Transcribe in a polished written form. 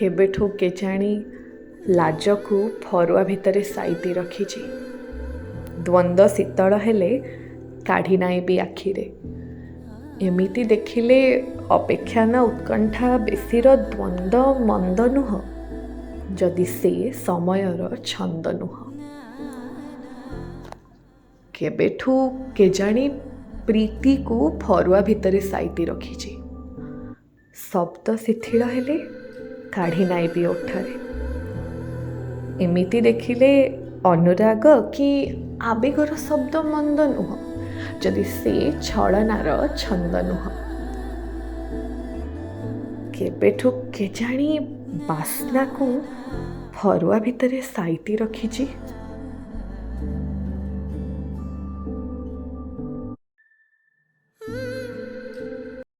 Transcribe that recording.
କେବେଠୁ କେଜାଣି ଲାଜକୁ ଫରୁଆ ଭିତରେ ସାଇତି ରଖିଛି। ଦ୍ୱନ୍ଦ୍ୱ ଶୀତଳ ହେଲେ କାଢ଼ି ନାଇବି ଆଖିରେ। ଏମିତି ଦେଖିଲେ ଅପେକ୍ଷା ନା ଉତ୍କଣ୍ଠା ବେଶୀର ଦ୍ୱନ୍ଦ୍ୱ ମନ୍ଦ ନୁହଁ, ଯଦି ସେ ସମୟର ଛନ୍ଦ ନୁହଁ। କେବେଠୁ କେଜାଣି ପ୍ରୀତିକୁ ଫରୁଆ ଭିତରେ ସାଇତି ରଖିଛି। ଶବ୍ଦ ଶିଥିଳ ହେଲେ କାଢ଼ି ନାଇବି ଓଠରେ। ଏମିତି ଦେଖିଲେ ଅନୁରାଗ କି ଆବେଗର ଶବ୍ଦ ମନ୍ଦ ନୁହଁ, ଯଦି ସେ ଛଳନାର ଛନ୍ଦ ନୁହଁ। କେବେଠୁ କେଜାଣି ବାସ୍ନାକୁ ଫରୁଆ ଭିତରେ ସାଇତି ରଖିଛି।